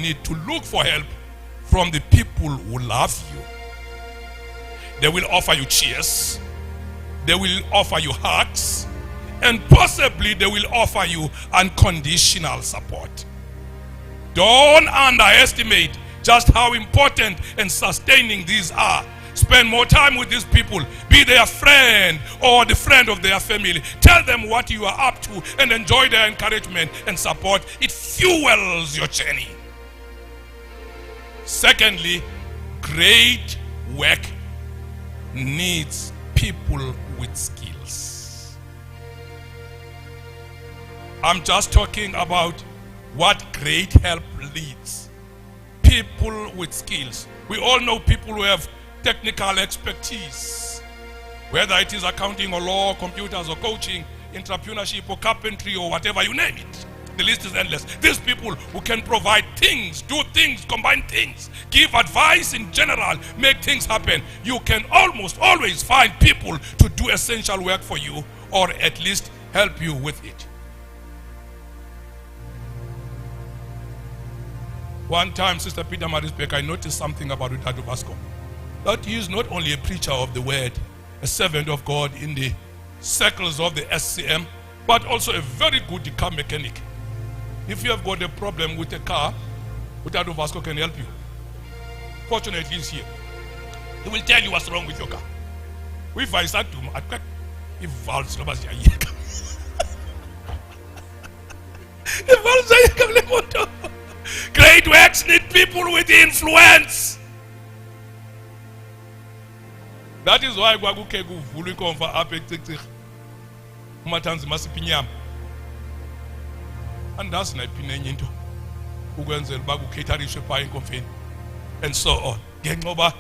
need to look for help from the people who love you. They will offer you cheers, they will offer you hugs, and possibly they will offer you unconditional support. Don't underestimate just how important and sustaining these are. Spend more time with these people. Be their friend or the friend of their family. Tell them what you are up to and enjoy their encouragement and support. It fuels your journey. Secondly, great work needs people with skills. I'm just talking about what great help leads. People with skills. We all know people who have technical expertise, whether it is accounting or law, computers or coaching, entrepreneurship or carpentry or whatever, you name it. The list is endless. These people who can provide things, do things, combine things, give advice in general, make things happen. You can almost always find people to do essential work for you, or at least help you with it. One time, Sister Peter Marisbeck, I noticed something about Utatu Vasco. That he is not only a preacher of the word, a servant of God in the circles of the SCM, but also a very good car mechanic. If you have got a problem with a car, Utatu Vasco can help you. Fortunately, he's here. He will tell you what's wrong with your car. If I start to attack, if valves great works need people with influence. That is why kwakuke kuvulwa ikomfa apha eCicich uMathanzi masipinyama. Andazi nayiphina enye into ukwenzela uba kukhetharishwe phaa enkomfeni and so on. Ngenxa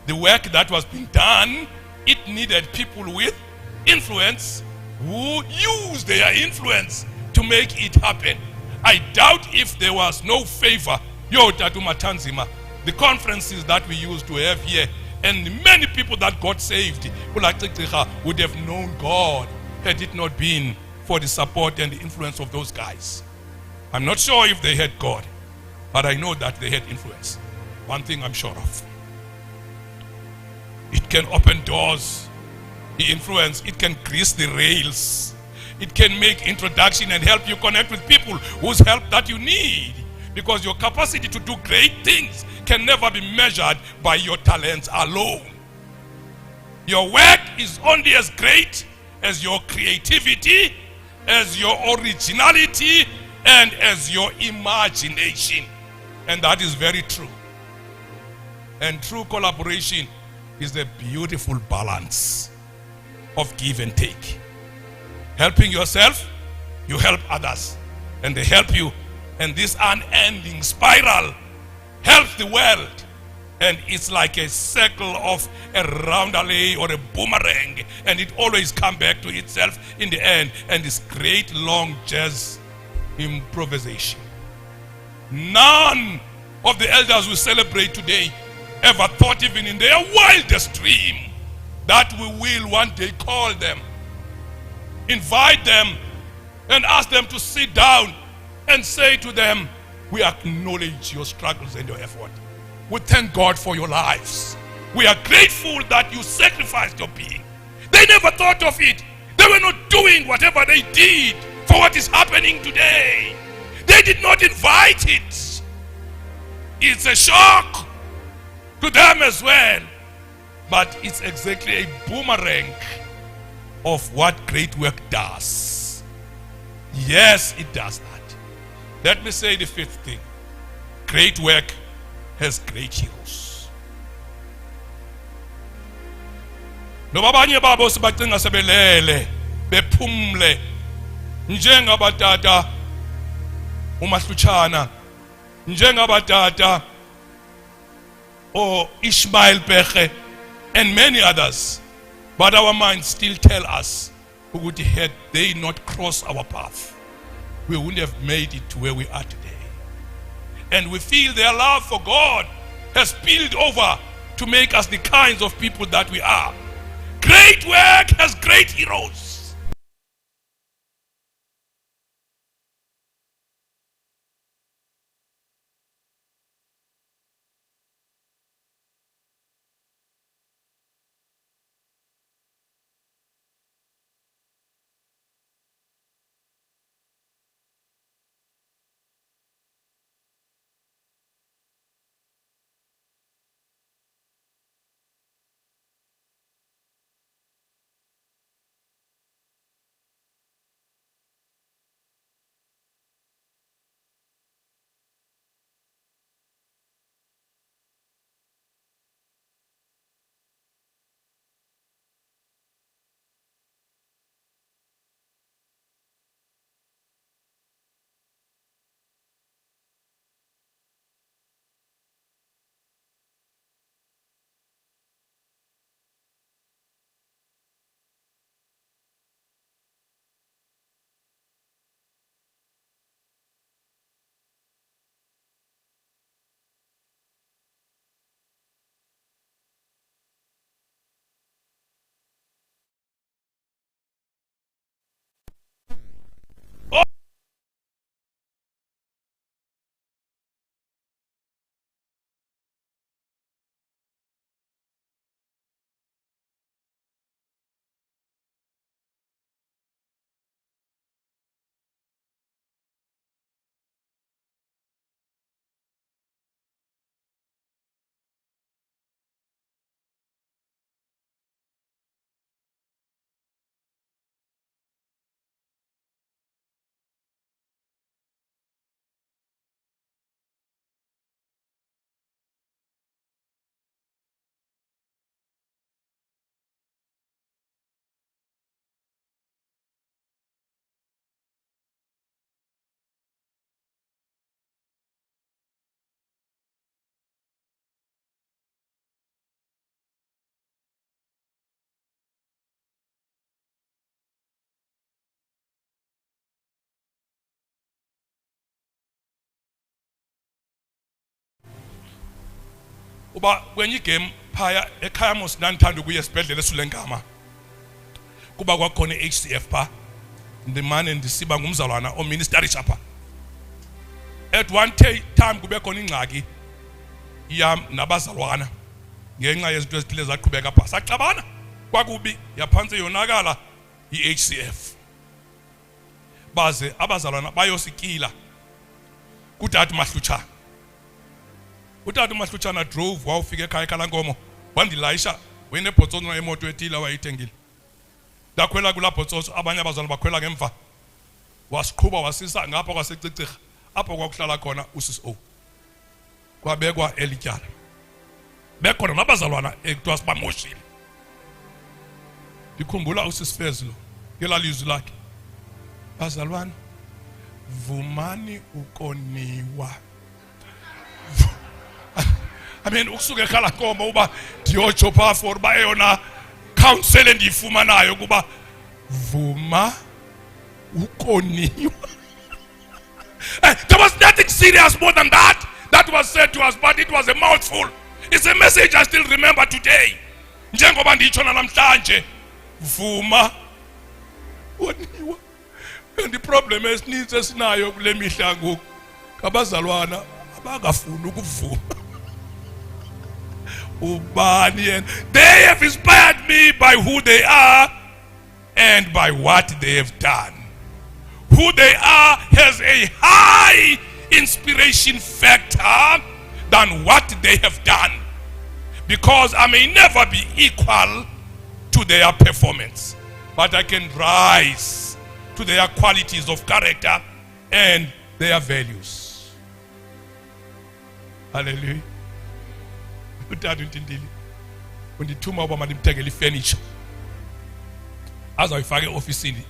the work that was being done, it needed people with influence who use their influence to make it happen. I doubt if there was no favor, Tatu Matanzima, the conferences that we used to have here, and many people that got saved would have known God had it not been for the support and the influence of those guys. I'm not sure if they had God, but I know that they had influence. One thing I'm sure of. It can open doors, the influence, it can grease the rails. It can make introduction and help you connect with people whose help that you need. Because your capacity to do great things can never be measured by your talents alone. Your work is only as great as your creativity, as your originality, and as your imagination. And that is very true. And true collaboration is the beautiful balance of give and take. Helping yourself, you help others, and they help you, and this unending spiral helps the world, and it's like a circle of a roundelay or a boomerang, and it always comes back to itself in the end, and this great long jazz improvisation. None of the elders we celebrate today ever thought, even in their wildest dream, that we will one day call them, invite them, and ask them to sit down and say to them, we acknowledge your struggles and your effort. We thank God for your lives. We are grateful that you sacrificed your being. They never thought of it. They were not doing whatever they did for what is happening today. They did not invite it. It's a shock to them as well. But it's exactly a boomerang of what great work does. Yes, it does that. Let me say the fifth thing. Great work has great heroes. Nobabanye babo sibacinga sebelele bephumle njengabatata uMahlutshana, njengabatata Ishmael Peche, and many others. But our minds still tell us, had they not crossed our path, we wouldn't have made it to where we are today. And we feel their love for God has spilled over to make us the kinds of people that we are. Great work has great heroes. kuba kwenye game phaya ekhaya mos nanithanda ukuya esibhedlela esulengama kuba kwakhona HCF pha ndimane ndisiba ngumzalwana o ministry chapa. At one time kube khona ingxaki yam nabazalwana ngenxa yezinto ezithile zaqhubeka pha saxabana kwakubi yaphansi yonakala iHCF baze abazalwana bayosikila kutata Mahlutshana. Utata Mahlutshana drove wawufika ekhaya eKalankomo wandilayisha wenebhotsozo emoto ethile wayithengile. Ndakhwela kula bhotsozo abanye abazalwana bakhwela ngemva wasiqhuba wasisa ngapha kwasecicirha apho kwakuhlala khona usisi O kwabekwa elityala bekhona nabazalwana ekuthiwa sibamoshile. Ndikhumbula usisi Fezilo ngelalizwi lakhe, bazalwana vumani ukoniwa. I mean ukusuka eKalankomo uba ndiyotsho pha for uba eyona counsel endiyifumanayo kuba vuma ukoniwa. There was nothing serious more than that was said to us, but it was a mouthful. It's a message I still remember today. Njengoba nditsho namhlanje vuma ukoniwa. And the problem esininzi esinayo kule mihla ngoku abazalwana abangafuni ukuvuma. They have inspired me by who they are and by what they have done. Who they are has a high inspiration factor than what they have done, because I may never be equal to their performance, but I can rise to their qualities of character and their values. Hallelujah. Utata uNtindile undithuma uba mandimthengele ifurniture azayifaka eofisini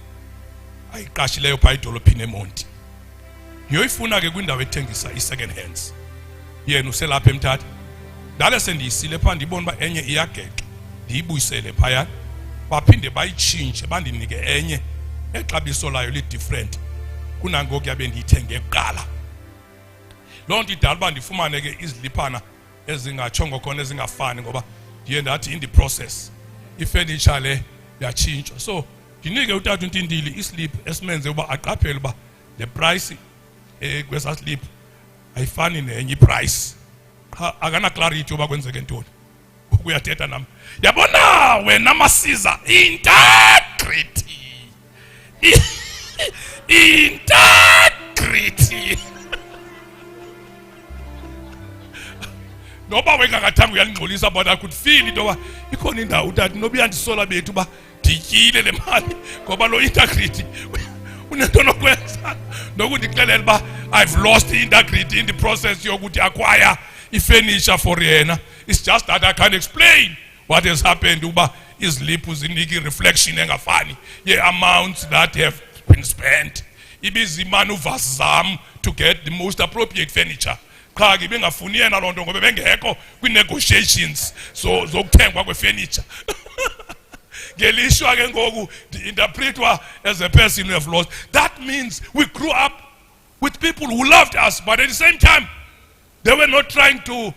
ayiqashileyo pha idolophini eMonti. Ngiyoyifuna ke kwindawo ethengisa i-second hands. Yena uselapha eMthatha. Ndale sendiyisile pha ndibona uba enye iyageqa ndiyibuyisele phaya baphinde bayitshintshe bandinike enye exabiso layo li-different kunangoku yabe ndiyithenge kuqala. Loo nto idala uba ndifumane ke iziliphana ezingatshongo khona ezingafani ngoba ndiye ndathi in the process ifurniture le yatshintshwa. So ndinike utata uNtindile islip esimenze uba aqaphele uba le price kwesa slip ayifani nenye iprice. Akana clarity uba kwenzeke ntoni. Ukuyathetha nami. Yabona wena masiza integrity. Integrity. Noba wengakathanga uyangxolisa, but I could feel it over ikhona indawo utata noba uyandisola bethu uba ndityile le mali ngoba lo integrity unento nokwenza nokundixelela uba I've lost the integrity in the process yokuthi acquire ifurniture for yena. It's just that I can't explain what has happened uba iziliphu zinike reflection engafani ye amounts that have been spent. Ibizi maneuvers zam to get the most appropriate furniture. Cha ngibengafuni yena lonto ngoba bengekho kwi-negotiations zokuthengwa kwe-furniture. Ngelishwa ke ngoku interpretwa as a person who have lost. That means we grew up with people who loved us, but at the same time they were not trying to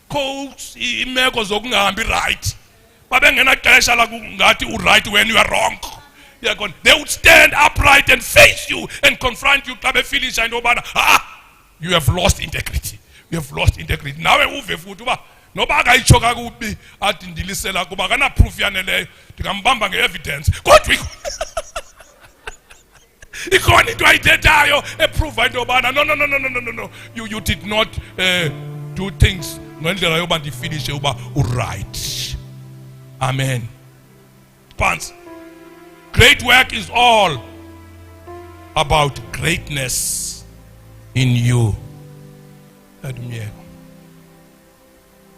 coax imeko zokungahambi right. Babengenaxesha la ngathi right when you are wrong. They would stand upright and face you and confront you xa befilisha into yobana you have lost integrity. You have lost integrity. Nawe uve futhi uba noba akayitsho kakubi athi ndilisela kuba kana proof yaneleyo ndingambamba nge-evidence kodwa ikhona into ayithethayo eprove into yobana no you did not do things ngendlela yoba ndifinishe uba uright. Amen. Pants. Great work is all about greatness in you. Adumyeko.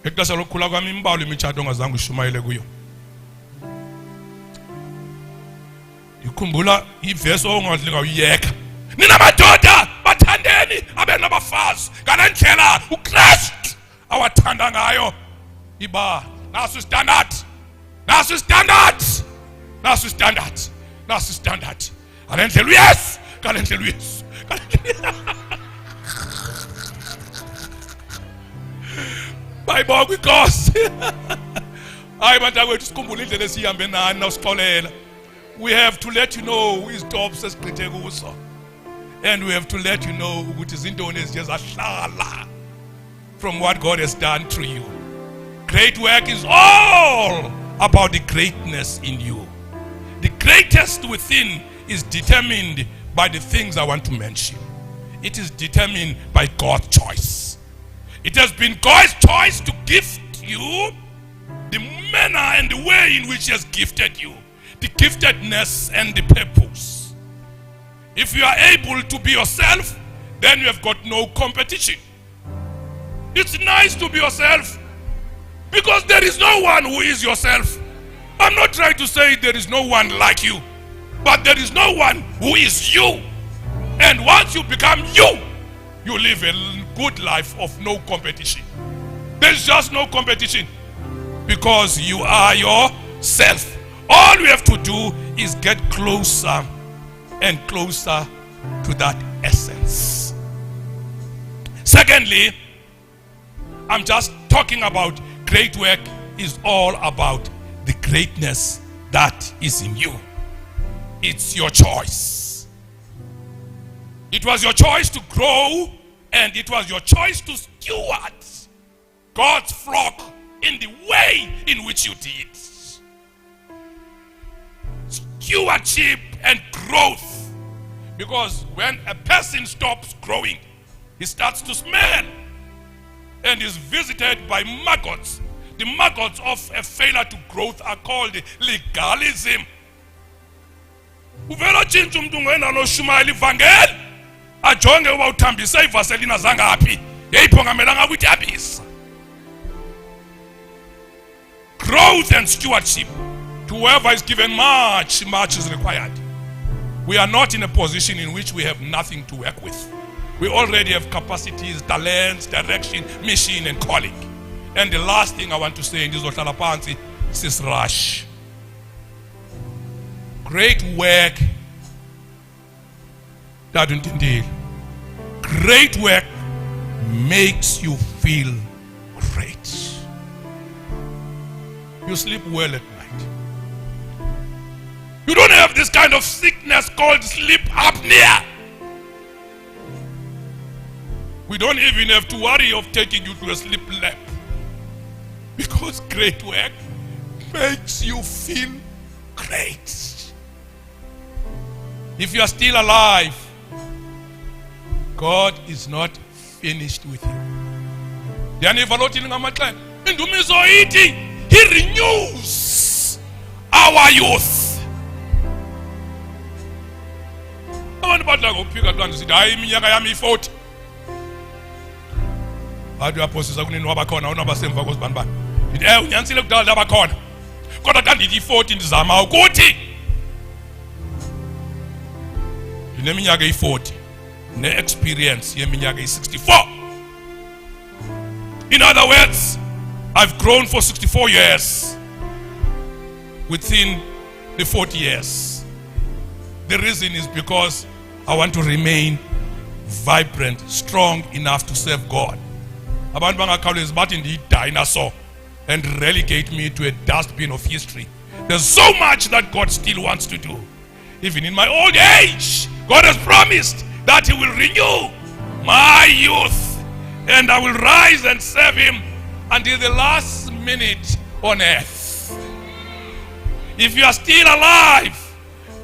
Ekutasa lokukhula kwami imbawula imitshato ongazange ushumayele kuyo. Ikhumbula ivesi ongadlinga uyeka. Nina madoda bathandeni abe nabafazi ngalendlela uKristu awathanda ngayo. Iba naso standard. Naso standard. Naso standard. Naso standard. Ngalendlela uYesu, ngalendlela uYesu. Bayibonga inkosi. Hayi bantakwethu sikhumbule indlela esihambe nani nawusixolela. We have to let you know izitophu sesigqithe kuso. And we have to let you know ukuthi izintoni eziye zahlala from what God has done through you. Great work is all about the greatness in you. The greatest within is determined by the things I want to mention. It is determined by God's choice. It has been God's choice to gift you the manner and the way in which He has gifted you, the giftedness and the purpose. If you are able to be yourself, then you have got no competition. It's nice to be yourself because there is no one who is yourself. I'm not trying to say there is no one like you, but there is no one who is you. And once you become you, you live a good life of no competition. There's just no competition because you are yourself. All we have to do is get closer and closer to that essence. Secondly, I'm just talking about great work is all about the greatness that is in you. It's your choice. It was your choice to grow, and it was your choice to steward God's flock in the way in which you did. Stewardship and growth. Because when a person stops growing, he starts to smell and is visited by maggots. The maggots of a failure to growth are called legalism. Uvela chintu mntu ngena no shumayela ivangeli ajonge uba uthambisa ivaselina zangaphi yayiphongamelanga ukuthi yabisa. Growth and stewardship. To whoever is given much, much is required. We are not in a position in which we have nothing to work with. We already have capacities, talents, direction, mission, and calling. And the last thing I want to say in this Ohlala Phansi is rush. Great work. Great work makes you feel great. You sleep well at night. You don't have this kind of sickness called sleep apnea. We don't even have to worry of taking you to a sleep lab. Because great work makes you feel great. If you are still alive, God is not finished with you. He renews our youth. Abantu badla ngokuphika kanti sithi hayi iminyaka yami i40. Bathi uyaphosisa kunini wabakhona unabasemva kozibani. Ndithi unyanisile kudala labakhona. Kodwa kanti ndithi i40 ndizama ukuthi ndineminyaka i40 ne-experience yeminyaka i64. In other words, I've grown for 64 years within the 40 years. The reason is because I want to remain vibrant, strong enough to serve God. Abantu bangakhawulezi bathi ndiyi-dinosaur and relegate me to a dustbin of history. There's so much that God still wants to do. Even in my old age, God has promised that He will renew my youth and I will rise and serve Him until the last minute on earth. If you are still alive,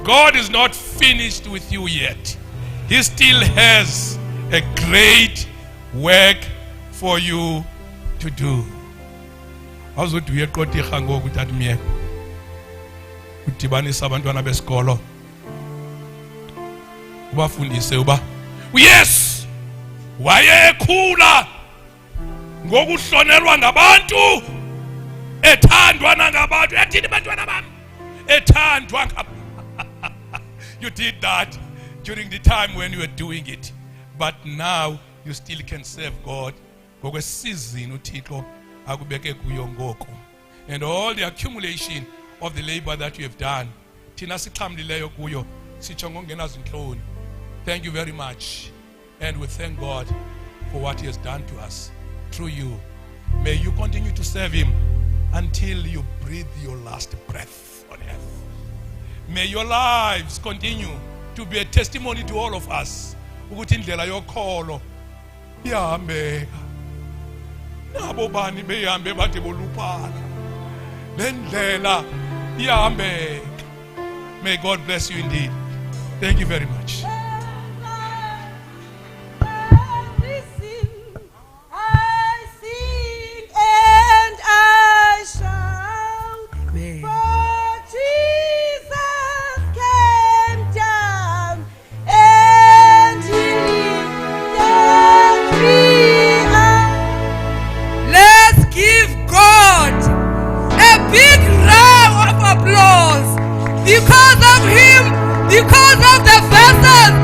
God is not finished with you yet. He still has a great work for you to do. Also do you got the hango with that me? Utibani sabantwana besikolo. Ubafundise uba. Yes. Wayekhula ngokuhlonelwa ngabantu ethandwa nangabantu yathini bantwana bami ethandwa ngabantu. You did that during the time when you were doing it, but now you still can serve God ngokwesizini uThixo akubeke kuyo ngoko. And all the accumulation of the labor that you have done, thina sixhamlileyo kuyo sitsho ngongena zinhloni. Thank you very much, and we thank God for what He has done to us through you May you continue to serve him until you breathe your last breath on earth. May your lives continue to be a testimony to all of us. Ukuthi indlela yokholo iyahambeka. Nabo bani behambe bade boluphala. Le ndlela iyahambeka. May God bless you indeed. Thank you very much. Because of him, because of the vessels